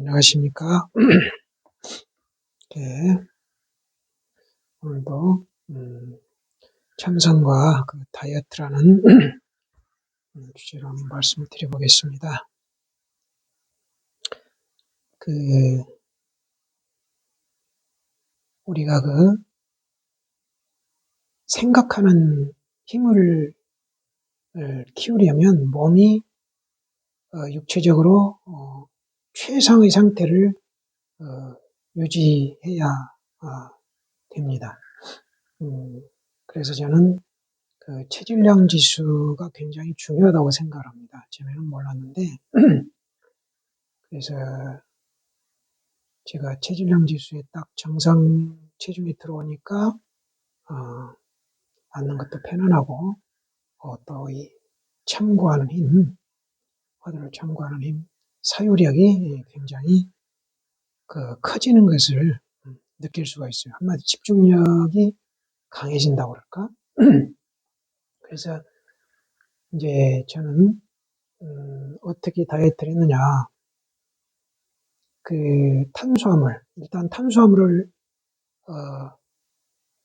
안녕하십니까. 네, 오늘도 참선과 다이어트라는 주제로 한번 말씀을 드려보겠습니다. 우리가 생각하는 힘을 키우려면 몸이 육체적으로 최상의 상태를 유지해야 됩니다. 그래서 저는 체질량 지수가 굉장히 중요하다고 생각을 합니다. 전에는 몰랐는데, 그래서 제가 체질량 지수에 딱 정상 체중이 들어오니까, 앉는 것도 편안하고, 또 이 참고하는 힘, 화두를 참고하는 힘, 사유력이 굉장히 커지는 것을 느낄 수가 있어요. 한마디 집중력이 강해진다고 그럴까? 그래서 이제 저는 어떻게 다이어트를 했느냐. 일단 탄수화물을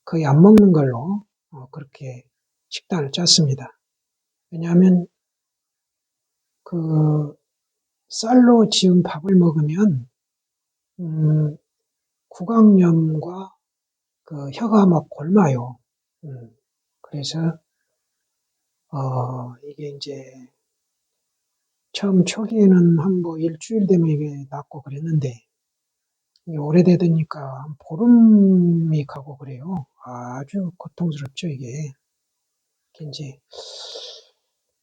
거의 안 먹는 걸로 그렇게 식단을 짰습니다. 왜냐하면 쌀로 지은 밥을 먹으면 구강염과 혀가 막 골마요. 그래서 이게 이제 처음 초기에는 한 일주일 되면 이게 낫고 그랬는데, 이게 오래되니까 한 보름이 가고 그래요. 아주 고통스럽죠, 이게. 이제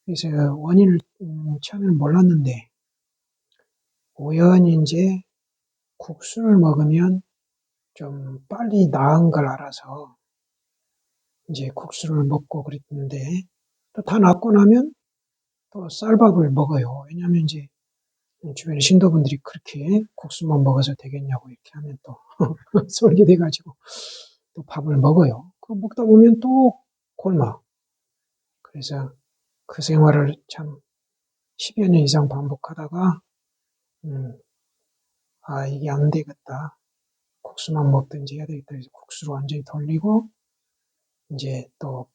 그래서 원인을 처음에는 몰랐는데, 우연히 이제 국수를 먹으면 좀 빨리 나은 걸 알아서 이제 국수를 먹고 그랬는데, 또 다 낫고 나면 또 쌀밥을 먹어요. 왜냐하면 이제 주변에 신도분들이 그렇게 국수만 먹어서 되겠냐고 이렇게 하면 또 솔깃해가지고 또 밥을 먹어요. 먹다 보면 또 굶어. 그래서 그 생활을 참 10여 년 이상 반복하다가 이게 안 되겠다. 국수만 먹든지 해야 되겠다 해서 국수로 완전히 돌리고 이제 또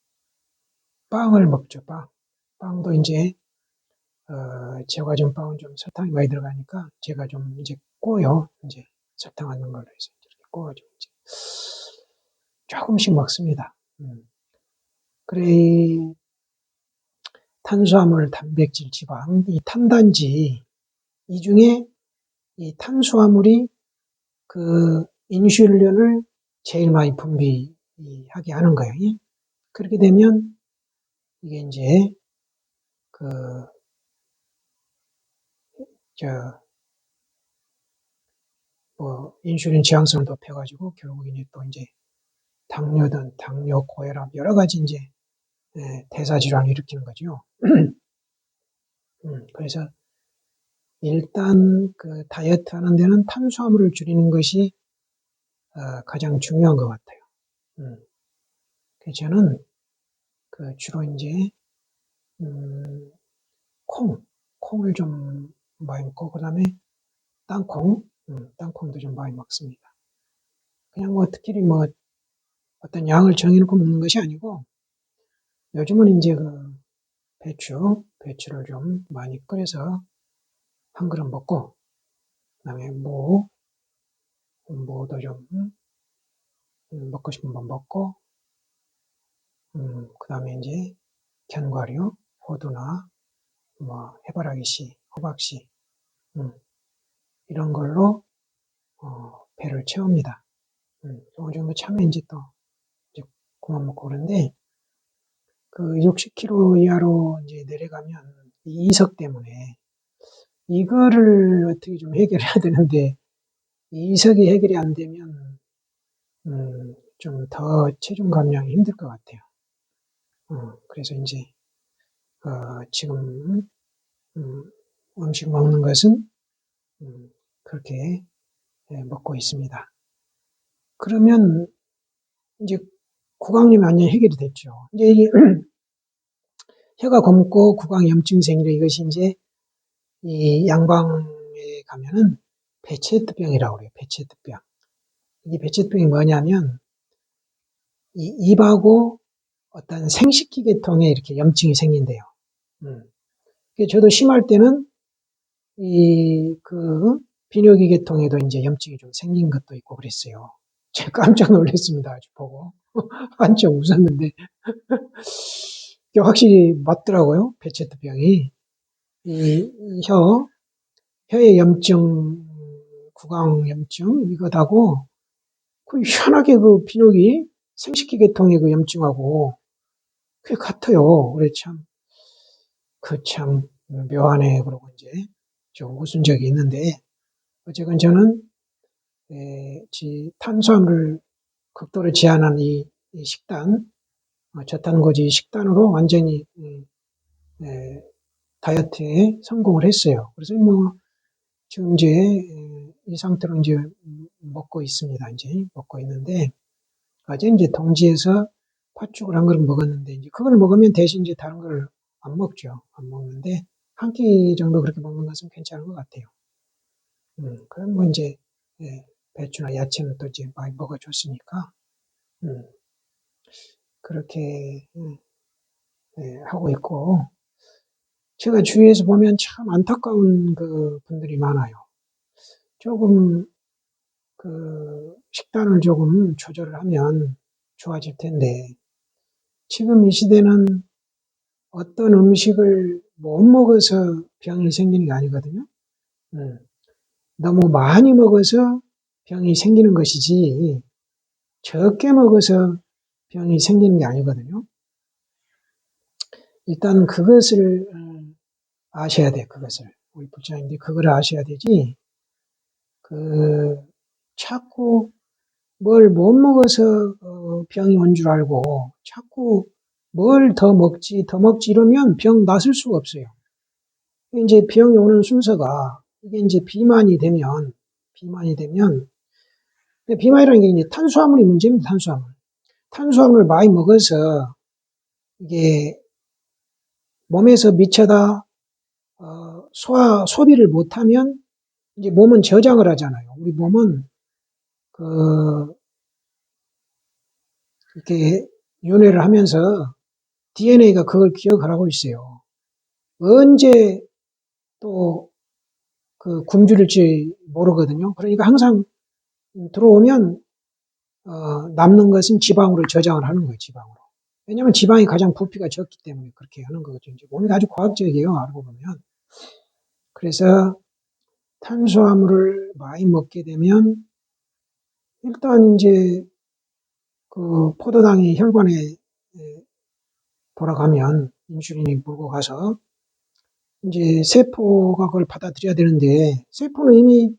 빵을 먹죠. 빵도 이제 제가 좀 빵은 좀 설탕이 많이 들어가니까 제가 좀 이제 구워요. 이제 설탕 안 넣은 걸로 해서 이렇게 구워가지고 이제 조금씩 먹습니다. 그래, 탄수화물, 단백질, 지방, 이 탄단지, 이 중에 이 탄수화물이 인슐린을 제일 많이 분비하게 하는 거예요. 그렇게 되면 이게 이제 인슐린 저항성을 높여가지고 결국 이제 또 이제 당뇨, 고혈압 여러 가지 이제 대사 질환을 일으키는 거죠. 그래서 일단 다이어트 하는 데는 탄수화물을 줄이는 것이 가장 중요한 것 같아요. 그래서 저는 주로 이제 콩을 좀 많이 먹고 그다음에 땅콩도 좀 많이 먹습니다. 그냥 특별히 어떤 양을 정해놓고 먹는 것이 아니고 요즘은 이제 배추를 좀 많이 끓여서 한 그릇 먹고 그다음에 무도 좀 먹고 싶은 건 먹고 그다음에 이제 견과류, 호두나 해바라기씨, 호박씨 이런 걸로 배를 채웁니다. 어느 정도 차면 이제 또 이제 그만 먹고 그런데 60kg 이하로 이제 내려가면 이 이석 때문에 이거를 어떻게 좀 해결해야 되는데 이 이석이 해결이 안 되면 좀 더 체중 감량이 힘들 것 같아요. 그래서 이제 지금 음식 먹는 것은 그렇게 먹고 있습니다. 그러면 이제 구강염이 완전히 해결이 됐죠. 이제 이게 혀가 검고 구강염증 생기는 이것이 이제 이 양방에 가면은 베체트병이라고 그래요. 베체트병. 이 베체트병이 뭐냐면 이 입하고 어떤 생식기 계통에 이렇게 염증이 생긴대요. 저도 심할 때는 비뇨기 계통에도 이제 염증이 좀 생긴 것도 있고 그랬어요. 제가 깜짝 놀랐습니다. 아주 보고. 한참 웃었는데. 확실히 맞더라고요. 베체트병이. 혀의 염증, 구강염증, 이것하고, 희한하게 비뇨기, 생식기 계통의 염증하고, 그게 같아요. 그래, 참, 묘하네. 그러고 이제, 좀 웃은 적이 있는데, 어쨌건 저는, 탄수화물을 극도로 제한한 이 식단, 저탄고지 식단으로 완전히, 다이어트에 성공을 했어요. 그래서 지금 이제 이 상태로 이제 먹고 있습니다. 이제 먹고 있는데, 어제 이제 동지에서 팥죽을 한 그릇 먹었는데, 이제 그걸 먹으면 대신 이제 다른 걸 안 먹죠. 안 먹는데, 한 끼 정도 그렇게 먹는 것은 괜찮은 것 같아요. 그럼 이제, 예, 배추나 야채는 또 이제 많이 먹어줬으니까, 음, 그렇게, 하고 있고, 제가 주위에서 보면 참 안타까운 분들이 많아요. 조금 식단을 조금 조절을 하면 좋아질 텐데, 지금 이 시대는 어떤 음식을 못 먹어서 병이 생기는 게 아니거든요. 너무 많이 먹어서 병이 생기는 것이지, 적게 먹어서 병이 생기는 게 아니거든요. 일단 그것을 아셔야 돼요. 그것을. 우리 불자인데 그걸 아셔야 되지, 자꾸 뭘 못 먹어서 병이 온 줄 알고 자꾸 뭘 더 먹지 이러면 병 낫을 수가 없어요. 이제 병이 오는 순서가 이게 이제 비만이라는 게 이제 탄수화물이 문제입니다. 탄수화물을 많이 먹어서 이게 몸에서 미쳐다 소비를 못하면 이제 몸은 저장을 하잖아요. 우리 몸은 이렇게 윤회를 하면서 DNA가 그걸 기억을 하고 있어요. 언제 또 굶주릴지 모르거든요. 그러니까 항상 들어오면 남는 것은 지방으로 저장을 하는 거예요. 지방으로. 왜냐하면 지방이 가장 부피가 적기 때문에 그렇게 하는 거거든요. 몸이 아주 과학적이에요. 알고 보면. 그래서 탄수화물을 많이 먹게 되면 일단 이제 포도당이 혈관에 돌아가면 인슐린이 물고 가서 이제 세포가 그걸 받아들여야 되는데, 세포는 이미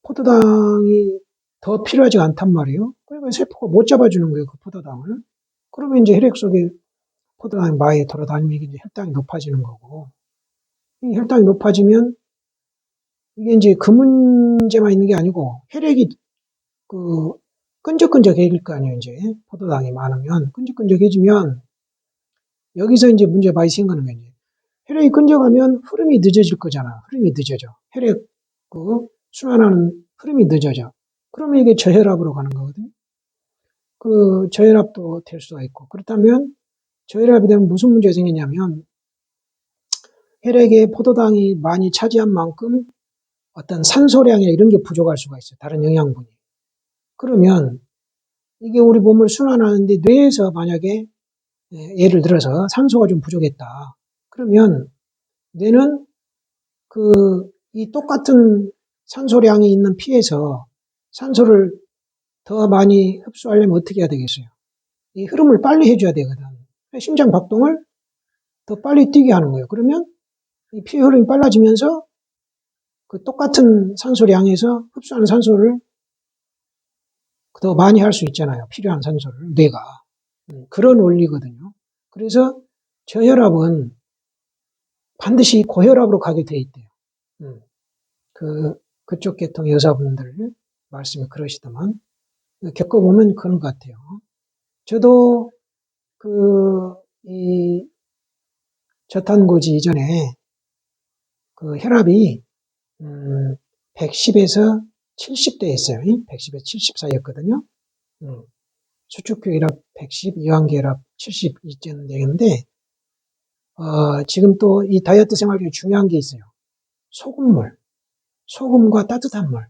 포도당이 더 필요하지 않단 말이에요. 그러니까 세포가 못 잡아주는 거예요, 그 포도당을. 그러면 이제 혈액 속에 포도당이 많이 돌아다니면 이게 이제 혈당이 높아지는 거고, 이 혈당이 높아지면 이게 이제 그 문제만 있는 게 아니고, 혈액이 끈적끈적해질 거 아니에요, 이제. 포도당이 많으면. 끈적끈적해지면, 여기서 이제 문제가 많이 생기는 거예요. 혈액이 끈적하면 흐름이 늦어질 거잖아. 흐름이 늦어져. 혈액, 순환하는 흐름이 늦어져. 그러면 이게 저혈압으로 가는 거거든요. 저혈압도 될 수가 있고. 그렇다면, 저혈압이 되면 무슨 문제가 생기냐면, 혈액에 포도당이 많이 차지한 만큼 어떤 산소량이나 이런 게 부족할 수가 있어요. 다른 영양분이. 그러면, 이게 우리 몸을 순환하는데 뇌에서 만약에 예를 들어서 산소가 좀 부족했다. 그러면 뇌는 이 똑같은 산소량이 있는 피에서 산소를 더 많이 흡수하려면 어떻게 해야 되겠어요? 이 흐름을 빨리 해줘야 되거든. 심장 박동을 더 빨리 뛰게 하는 거예요. 그러면 이 피의 흐름이 빨라지면서 똑같은 산소량에서 흡수하는 산소를 더 많이 할 수 있잖아요. 필요한 산소를, 뇌가. 그런 원리거든요. 그래서 저혈압은 반드시 고혈압으로 가게 돼 있대요. 그쪽 계통 여자분들 말씀이 그러시더만, 겪어보면 그런 것 같아요. 저도 이 저탄고지 이전에 혈압이 110에서 70대 였어요. 110에서 70 사이였거든요. 수축교혈압 110, 이완계혈압 70 이쯤 되는데, 지금 또 이 다이어트 생활 중에 중요한 게 있어요. 소금과 따뜻한 물.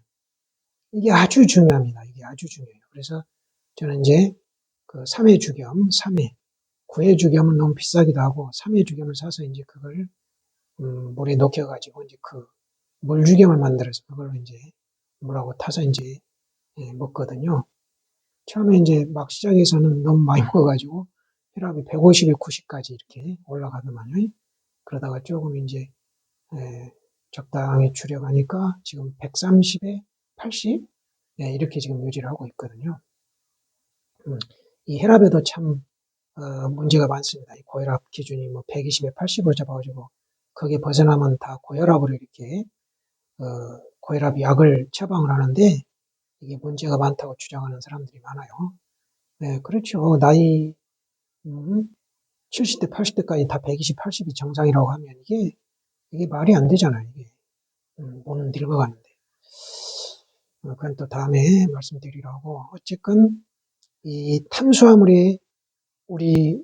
이게 아주 중요합니다. 이게 아주 중요해요. 그래서 저는 이제 그 3회 주겸, 3회, 9회 주겸은 너무 비싸기도 하고 3회 주겸을 사서 이제 그걸 물에 녹여가지고 이제 그 물주겸을 만들어서 그걸로 이제 물하고 타서 이제 먹거든요. 처음에 이제 막 시작해서는 너무 많이 먹어가지고 혈압이 150에 90까지 이렇게 올라가더만요. 그러다가 조금 이제 적당히 줄여가니까 지금 130에 80 이렇게 지금 유지를 하고 있거든요. 이 혈압에도 참 문제가 많습니다. 이 고혈압 기준이 뭐 120에 80으로 잡아가지고 거기에 벗어나면 다 고혈압으로 이렇게 고혈압 약을 처방을 하는데 이게 문제가 많다고 주장하는 사람들이 많아요. 네, 그렇죠. 나이 70대, 80대까지 다 120, 80이 정상이라고 하면 이게 말이 안 되잖아요. 이게 못 늙어가는데. 그건 또 다음에 말씀드리라고. 어쨌건 이 탄수화물이 우리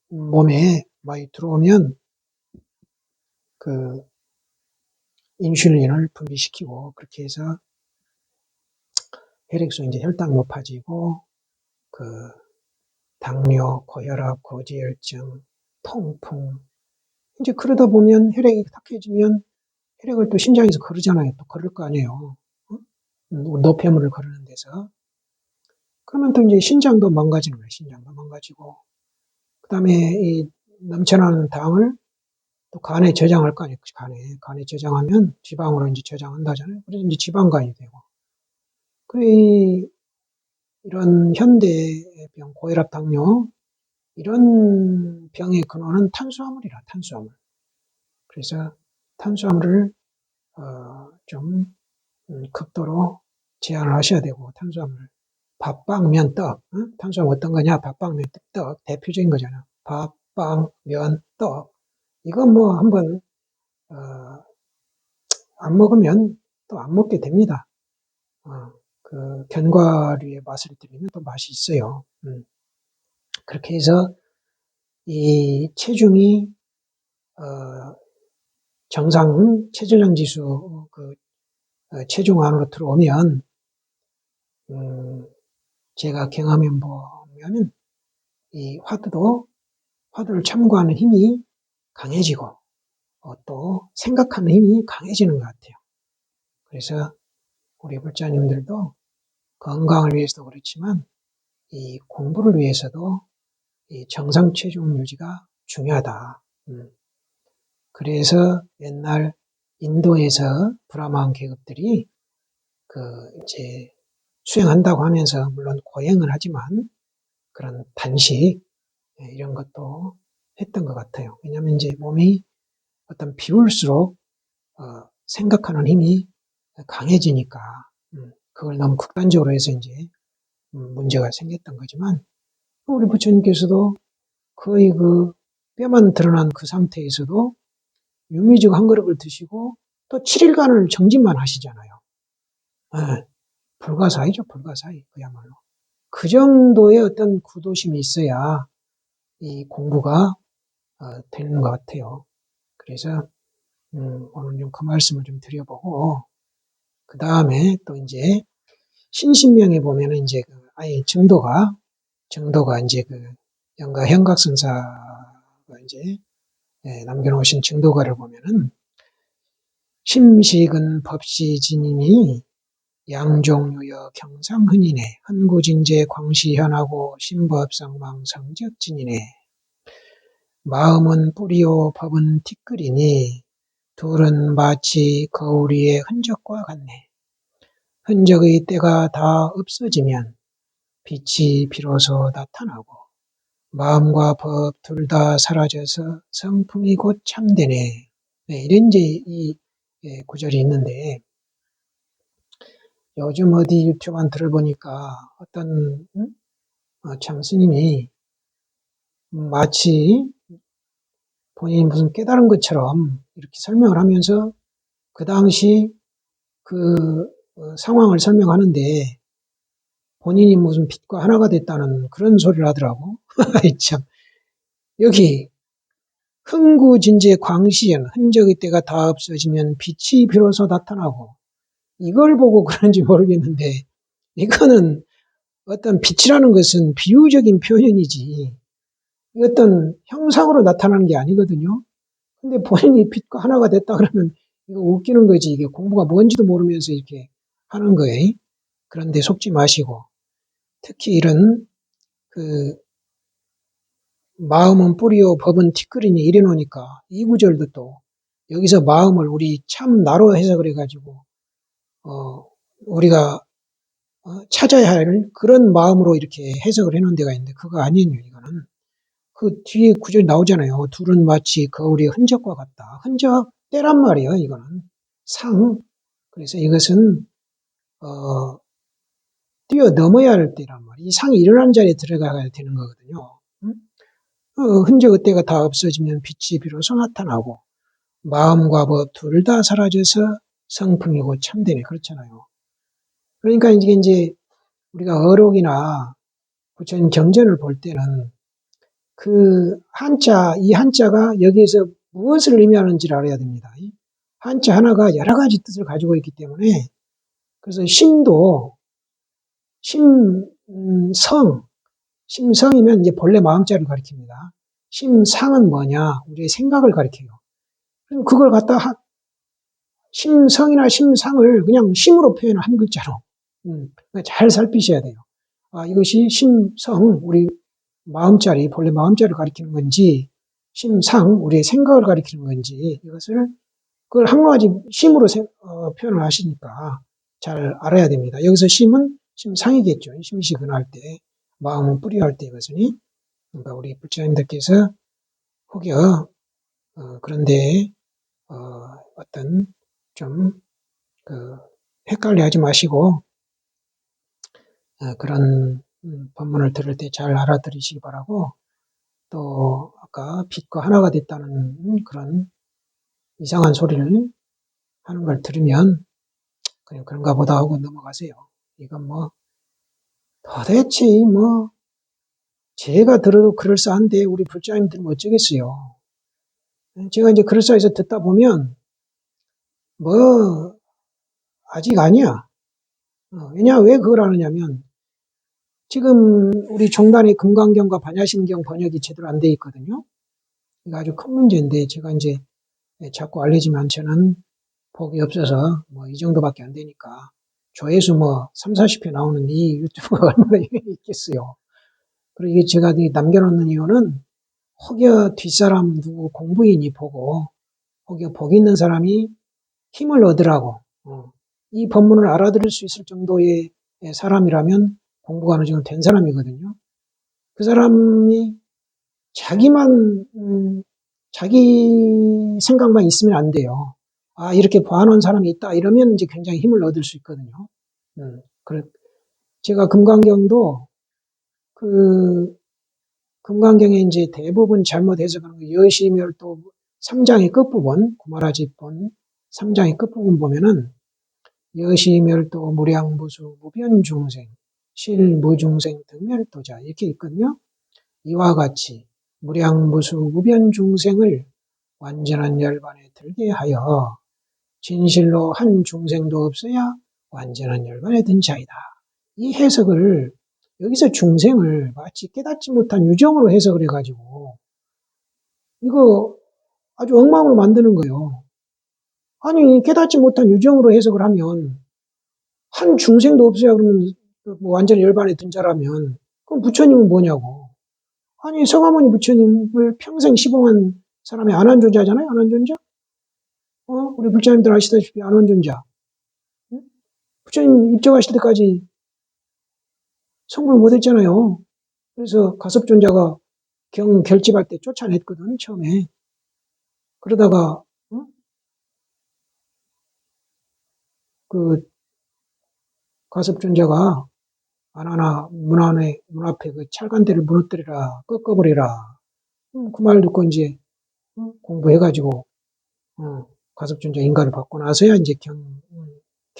몸에 많이 들어오면 그 인슐린을 분비시키고 그렇게 해서 혈액순 이제 혈당 높아지고 그 당뇨, 고혈압, 고지혈증, 통풍 이제 그러다 보면 혈액이 탁해지면 혈액을 또 심장에서 거르잖아요. 또 거를 거 아니에요. 노폐물을 거르는 데서. 그러면 또 이제 신장도 망가지는 거예요. 신장도 망가지고. 그 다음에 이 넘쳐나는 당을 또 간에 저장할 거 아니에요. 간에 저장하면 지방으로 이제 저장한다잖아요. 그래서 이제 지방간이 되고. 이런 현대병, 고혈압, 당뇨, 이런 병의 근원은 탄수화물이라, 탄수화물. 그래서 탄수화물을, 좀, 극도로 제한을 하셔야 되고, 탄수화물. 밥, 빵, 면, 떡. 탄수화물 어떤 거냐? 밥, 빵, 면, 떡. 대표적인 거잖아. 밥, 빵, 면, 떡. 이거 뭐 한번, 안 먹으면 또 안 먹게 됩니다. 그 견과류의 맛을 들이면 또 맛이 있어요. 그렇게 해서 이 체중이 정상 체질량 지수 그 체중 안으로 들어오면 제가 경험해 보면은 이 화두를 참고하는 힘이 강해지고 또 생각하는 힘이 강해지는 것 같아요. 그래서 우리 불자님들도 건강을 위해서도 그렇지만 이 공부를 위해서도 이 정상 체중 유지가 중요하다. 그래서 옛날 인도에서 브라만 계급들이 그 이제 수행한다고 하면서 물론 고행을 하지만 그런 단식 이런 것도 했던 것 같아요. 왜냐하면 이제 몸이 어떤 비울수록 생각하는 힘이 강해지니까 그걸 너무 극단적으로 해서 이제 문제가 생겼던 거지만 우리 부처님께서도 거의 그 뼈만 드러난 그 상태에서도 유미죽 한 그릇을 드시고 또 7일간을 정진만 하시잖아요. 네, 불가사의죠, 불가사의. 그야말로. 그 정도의 어떤 구도심이 있어야 이 공부가 되는 것 같아요. 그래서 오늘 좀 그 말씀을 좀 드려보고 그 다음에 또 이제 신신명에 보면은 이제 정도가 이제 그 영가 현각선사가 이제 남겨놓으신 정도가를 보면은 심식은 법시진이니 양종유여 경상흔이네 흔구진제 광시현하고 신법상망성적진이네 마음은 뿌리요 법은 티끌이니 둘은 마치 거울 위의 흔적과 같네. 흔적의 때가 다 없어지면 빛이 비로소 나타나고 마음과 법 둘 다 사라져서 성품이 곧 참되네. 네, 이런 이제 이 구절이 있는데 요즘 어디 유튜브 한 들어보니까 어떤 참 스님이 마치 본인이 무슨 깨달은 것처럼 이렇게 설명을 하면서 그 당시 상황을 설명하는데 본인이 무슨 빛과 하나가 됐다는 그런 소리를 하더라고. 참. 여기 흥구진제 광시엔 흔적의 때가 다 없어지면 빛이 비로소 나타나고, 이걸 보고 그런지 모르겠는데, 이거는 어떤 빛이라는 것은 비유적인 표현이지 어떤 형상으로 나타나는 게 아니거든요. 근데 본인이 빛과 하나가 됐다 그러면 이거 웃기는 거지. 이게 공부가 뭔지도 모르면서 이렇게 하는 거예요. 그런데 속지 마시고, 특히 이런 그 마음은 뿌리요 법은 티끌이니 이래 놓으니까 이 구절도 또 여기서 마음을 우리 참 나로 해석을 해가지고 우리가 찾아야 할 그런 마음으로 이렇게 해석을 해놓은 데가 있는데 그거 아니에요. 이거는 그 뒤에 구절이 나오잖아요. 둘은 마치 거울의 흔적과 같다. 흔적 때란 말이에요. 이거는 상. 그래서 이것은 뛰어넘어야 할 때란 말이에요. 이 상이 일어나는 자리에 들어가야 되는 거거든요. 흔적 때가 다 없어지면 빛이 비로소 나타나고 마음과 법 둘 다 사라져서 성품이고 참되네. 그렇잖아요. 그러니까 이제 우리가 어록이나 부처님 경전을 볼 때는 이 한자가 여기에서 무엇을 의미하는지를 알아야 됩니다. 한자 하나가 여러 가지 뜻을 가지고 있기 때문에 그래서 심성이면 이제 본래 마음자를 가리킵니다. 심상은 뭐냐? 우리의 생각을 가리켜요. 그럼 그걸 갖다 심성이나 심상을 그냥 심으로 표현을 한 글자로 그러니까 잘 살피셔야 돼요. 이것이 심성, 우리 마음자리, 본래 마음자를 가리키는 건지 심상, 우리의 생각을 가리키는 건지 그걸 한 가지 심으로 표현을 하시니까 잘 알아야 됩니다. 여기서 심은 심상이겠죠. 심시근할 때, 마음은 뿌리할 때 이것은 그러니까 우리 부처님들께서 혹여 그런데 어떤 좀 헷갈려 하지 마시고 그런 법문을 들을 때 잘 알아들으시기 바라고, 또 아까 빛과 하나가 됐다는 그런 이상한 소리를 하는 걸 들으면 그냥 그런가 보다 하고 넘어가세요. 이건 도대체 제가 들어도 그럴싸한데 우리 불자님들은 어쩌겠어요. 제가 이제 그럴싸해서 듣다 보면 아직 아니야. 왜 그걸 하느냐면 지금 우리 종단의 금강경과 반야심경 번역이 제대로 안 돼 있거든요. 이거 아주 큰 문제인데 제가 이제 자꾸 알려지면 저는 복이 없어서 이 정도밖에 안 되니까 조회수 3, 40회 나오는 이 유튜브가 얼마나 있겠어요. 그리고 이게 제가 남겨놓는 이유는 혹여 뒷사람 누구 공부인이 보고 혹여 복 있는 사람이 힘을 얻으라고 이 법문을 알아들을 수 있을 정도의 사람이라면 공부가 어느 정도 된 사람이거든요. 그 사람이 자기 생각만 있으면 안 돼요. 이렇게 봐놓은 사람이 있다 이러면 이제 굉장히 힘을 얻을 수 있거든요. 제가 금강경도 금강경에 이제 대부분 잘못 해석하는 거 여시멸도 3장의 끝부분, 구마라집본 3장의 끝부분 보면은 여시멸도 무량무수 무변중생 실무중생 등멸도자 이렇게 있거든요. 이와 같이 무량무수 무변중생을 완전한 열반에 들게 하여 진실로 한 중생도 없어야 완전한 열반에 든 자이다. 이 해석을 여기서 중생을 마치 깨닫지 못한 유정으로 해석을 해가지고 이거 아주 엉망으로 만드는 거예요. 아니 깨닫지 못한 유정으로 해석을 하면 한 중생도 없어야 그러면 완전히 열반에 든 자라면 그럼 부처님은 뭐냐고. 아니 성화모니 부처님을 평생 시봉한 사람이 안한존자잖아요. 안한존자. 우리 불자님들 아시다시피 안한존자. 부처님 입적하실 때까지 성불 못했잖아요. 그래서 가섭존자가 결집할 때 쫓아냈거든 처음에. 그러다가 그 가섭존자가 안하나 문 앞에 그 찰간대를 무너뜨리라 꺾어버리라 그 말 듣고 이제 공부해가지고 가섭존자 인가를 받고 나서야 이제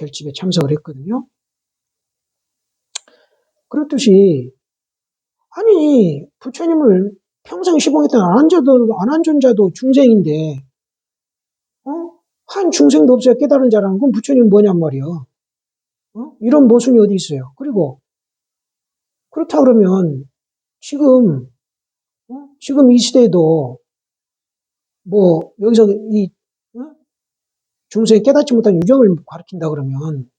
결집에 참석을 했거든요. 그렇듯이 아니 부처님을 평생 시봉했던 안한존 자도 중생인데 한 중생도 없어야 깨달은 자라는 건 부처님 뭐냔 말이야. 이런 모순이 어디 있어요. 그리고 그렇다 그러면 지금 지금 이 시대에도 뭐 여기서 이 중생이 깨닫지 못한 유경을 가르친다 그러면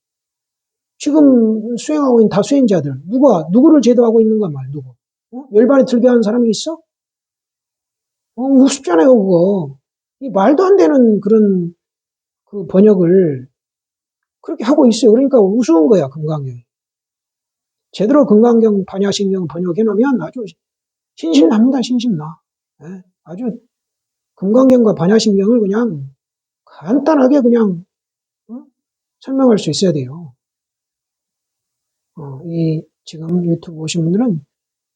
지금 수행하고 있는 다 수행자들 누구를 제도하고 있는가 말 누구 열반에 들게 하는 사람이 있어? 우습잖아요 그거. 이 말도 안 되는 그런 그 번역을 그렇게 하고 있어요. 그러니까 우스운 거야 금강경이. 제대로 금강경 반야심경 번역해 놓으면 아주 신신납니다. 신신나. 예, 아주 금강경과 반야심경을 그냥 간단하게 그냥 설명할 수 있어야 돼요. 이 지금 유튜브 보신 분들은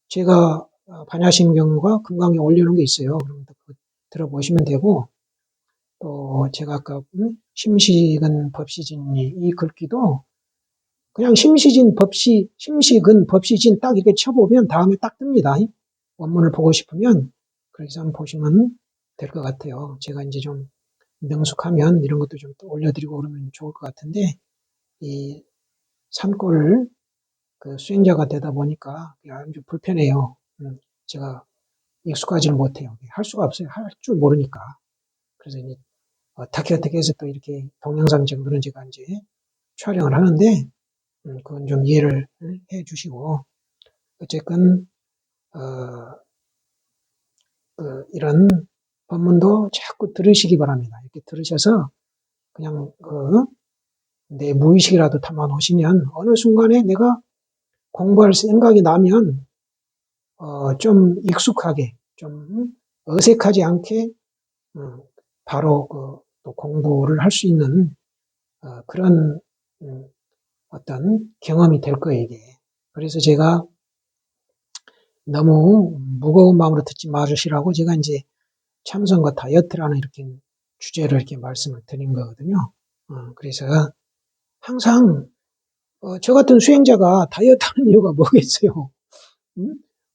제가 반야심경과 금강경 올려놓은 게 있어요. 그럼 들어보시면 되고 또 제가 아까 심식은 법시진이 이 글귀도 그냥 심식은 법시진 딱 이렇게 쳐보면 다음에 딱 뜹니다. 원문을 보고 싶으면 그래서 한번 보시면 될 것 같아요. 제가 이제 좀 능숙하면 이런 것도 좀 또 올려드리고 그러면 좋을 것 같은데 이 산골 그 수행자가 되다 보니까 아주 불편해요. 제가 익숙하지는 못해요. 할 수가 없어요. 할 줄 모르니까. 그래서 이제 어떻게 해서 또 이렇게 동영상 정도는 제가 이제 촬영을 하는데 그건 좀 이해를 해 주시고 어쨌건 이런 법문도 자꾸 들으시기 바랍니다. 이렇게 들으셔서 그냥 내 무의식이라도 담아 놓으시면 어느 순간에 내가 공부할 생각이 나면 좀 익숙하게 좀 어색하지 않게 바로 또 공부를 할 수 있는 그런 어떤 경험이 될 거예요, 이게. 그래서 제가 너무 무거운 마음으로 듣지 마시라고 제가 이제 참선과 다이어트라는 이렇게 주제를 이렇게 말씀을 드린 거거든요. 그래서 항상 저 같은 수행자가 다이어트 하는 이유가 뭐겠어요?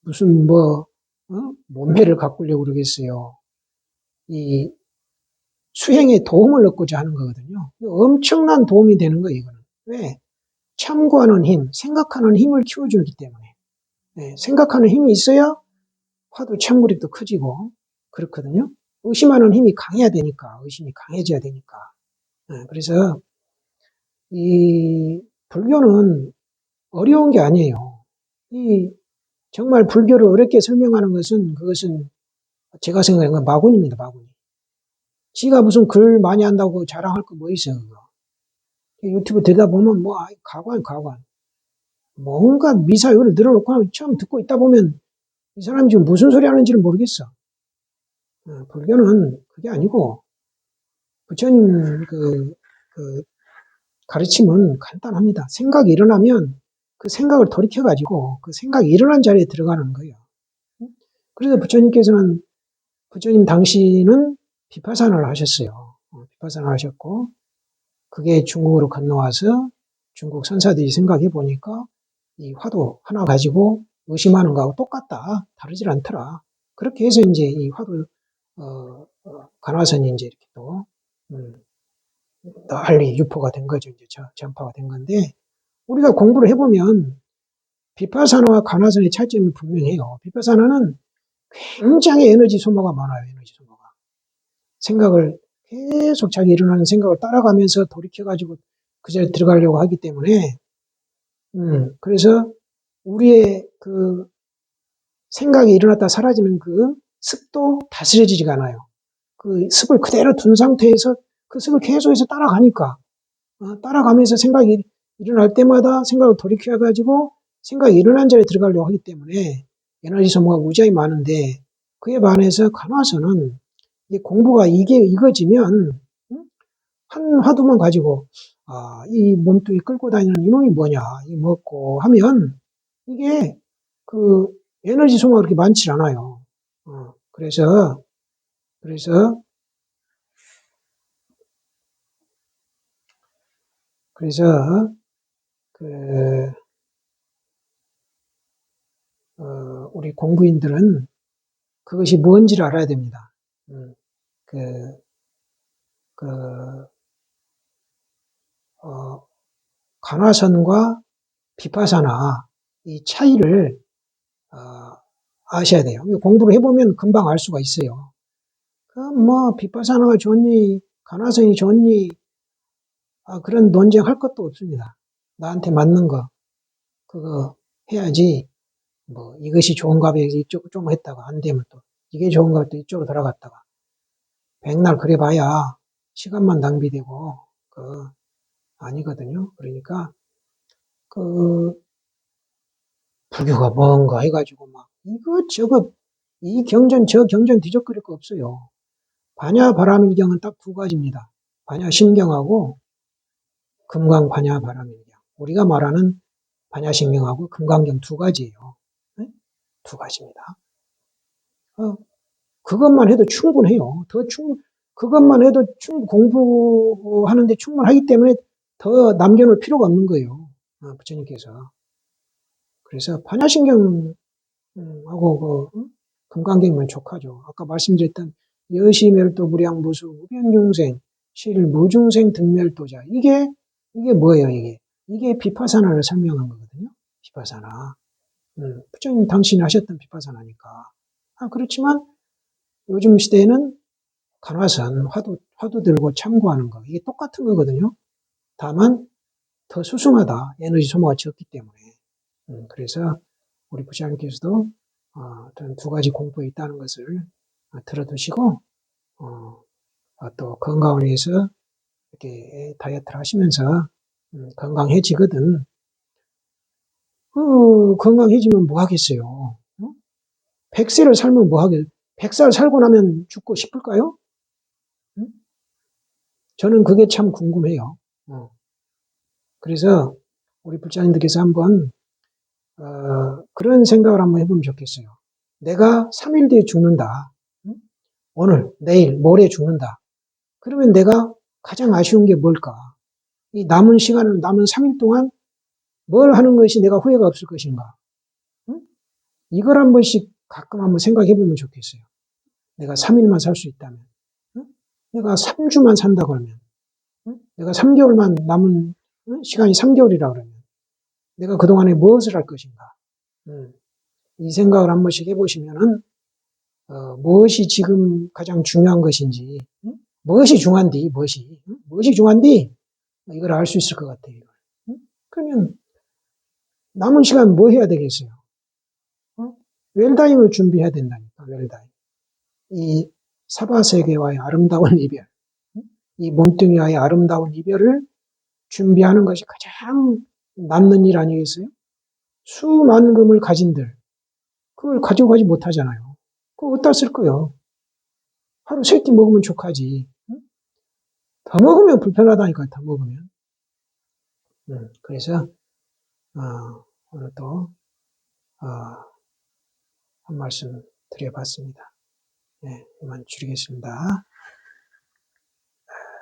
무슨 몸매를 가꾸려고 그러겠어요. 이 수행에 도움을 얻고자 하는 거거든요. 엄청난 도움이 되는 거예요, 이거는. 왜? 참고하는 힘, 생각하는 힘을 키워주기 때문에. 네, 생각하는 힘이 있어야 화두 참고력도 커지고 그렇거든요. 의심하는 힘이 강해야 되니까, 의심이 강해져야 되니까. 네, 그래서 이 불교는 어려운 게 아니에요. 이 정말 불교를 어렵게 설명하는 그것은 제가 생각하는 건 마군입니다, 마군. 지가 무슨 글 많이 한다고 자랑할 거 뭐 있어요, 그거. 유튜브 들다 보면 가관. 뭔가 미사여를 늘어놓고 처음 듣고 있다 보면 이 사람이 지금 무슨 소리 하는지를 모르겠어. 불교는 그게 아니고 부처님 그 가르침은 간단합니다. 생각이 일어나면 그 생각을 돌이켜가지고 그 생각이 일어난 자리에 들어가는 거예요. 그래서 부처님 당시는 비파사나를 하셨어요. 비파사나를 하셨고 그게 중국으로 건너와서 중국 선사들이 생각해 보니까 이 화두 하나 가지고 의심하는 거하고 똑같다. 다르질 않더라. 그렇게 해서 이제 이 화두, 간화선이 이제 이렇게 또, 널리 유포가 된 거죠. 이제 전파가 된 건데, 우리가 공부를 해보면, 비파사나와 간화선의 차이점이 분명해요. 비파사나는 굉장히 에너지 소모가 많아요. 에너지 소모가. 생각을 계속 자기 일어나는 생각을 따라가면서 돌이켜가지고 그 자리에 들어가려고 하기 때문에, 그래서 우리의 그 생각이 일어났다 사라지는 그 습도 다스려지지가 않아요. 그 습을 그대로 둔 상태에서 그 습을 계속해서 따라가니까, 따라가면서 생각이 일어날 때마다 생각을 돌이켜가지고 생각이 일어난 자리에 들어가려고 하기 때문에 에너지 소모가 무지하게 많은데 그에 반해서 간화서는 공부가 이거지면 한 화두만 가지고 이 몸뚱이 끌고 다니는 이놈이 뭐냐, 이 먹고 하면 이게 그 에너지 소모가 그렇게 많지 않아요. 그래서 그래서 그 우리 공부인들은 그것이 뭔지를 알아야 됩니다. 그, 그, 간화선과 비파사나 이 차이를 아셔야 돼요. 공부를 해보면 금방 알 수가 있어요. 뭐 비파사나가 좋니, 간화선이 좋니, 그런 논쟁할 것도 없습니다. 나한테 맞는 거 그거 해야지. 뭐 이것이 좋은가 봐 이쪽 좀 했다가 안 되면 또 이게 좋은가 또 이쪽으로 들어갔다가 백날 그래 봐야 시간만 낭비되고 아니거든요. 그러니까 그 불교가 뭔가 해가지고 막 이것저것 이 경전 저 경전 뒤적거릴 거 없어요. 반야바라밀경은 딱 두 가지입니다. 반야심경하고 금강반야바라밀경. 우리가 말하는 반야심경하고 금강경 두 가지예요. 네? 두 가지입니다. 그것만 해도 충분해요. 그것만 해도 공부하는데 충분하기 때문에 더 남겨놓을 필요가 없는 거예요. 부처님께서. 그래서 반야심경하고 금강경이면 족하죠. 아까 말씀드렸던 여시멸도 무량무수 우변중생 실무중생 등멸도자. 이게 뭐예요, 이게? 이게 비파사나를 설명한 거거든요. 비파사나. 부처님 당신이 하셨던 비파사나니까. 그렇지만 요즘 시대에는 간화선, 화두 들고 참고하는 거. 이게 똑같은 거거든요. 다만 더 수승하다. 에너지 소모가 적기 때문에. 그래서 우리 부장님께서도 두 가지 공부에 있다는 것을 들어두시고 또 건강을 위해서 이렇게 다이어트를 하시면서 건강해지거든. 건강해지면 뭐 하겠어요? 100세를 살면 뭐 하겠어요? 100살 살고 나면 죽고 싶을까요? 저는 그게 참 궁금해요. 그래서 우리 불자님들께서 한번 그런 생각을 한번 해보면 좋겠어요. 내가 3일 뒤에 죽는다. 오늘, 내일, 모레 죽는다. 그러면 내가 가장 아쉬운 게 뭘까? 이 남은 시간을, 남은 3일 동안 뭘 하는 것이 내가 후회가 없을 것인가? 이걸 한 번씩 가끔 한번 생각해 보면 좋겠어요. 내가 3일만 살 수 있다면. 내가 3주만 산다 그러면. 내가 3개월만 남은 시간이 3개월이라 그러면. 내가 그동안에 무엇을 할 것인가? 이 생각을 한 번씩 해보시면은, 무엇이 지금 가장 중요한 것인지, 무엇이 중요한디, 무엇이 중요한디, 이걸 알 수 있을 것 같아요. 그러면 남은 시간 뭐 해야 되겠어요? 웰다잉을 준비해야 된다니까, 웰다잉. 이 사바세계와의 아름다운 이별, 이 몸뚱이와의 아름다운 이별을 준비하는 것이 가장 남는 일 아니겠어요? 수만금을 가진들, 그걸 가지고 가지 못하잖아요. 그거 어디다 쓸 거요? 하루 3끼 먹으면 족하지. 더 먹으면 불편하다니까, 더 먹으면. 그래서, 오늘 또, 한 말씀 드려봤습니다. 네, 이만 줄이겠습니다.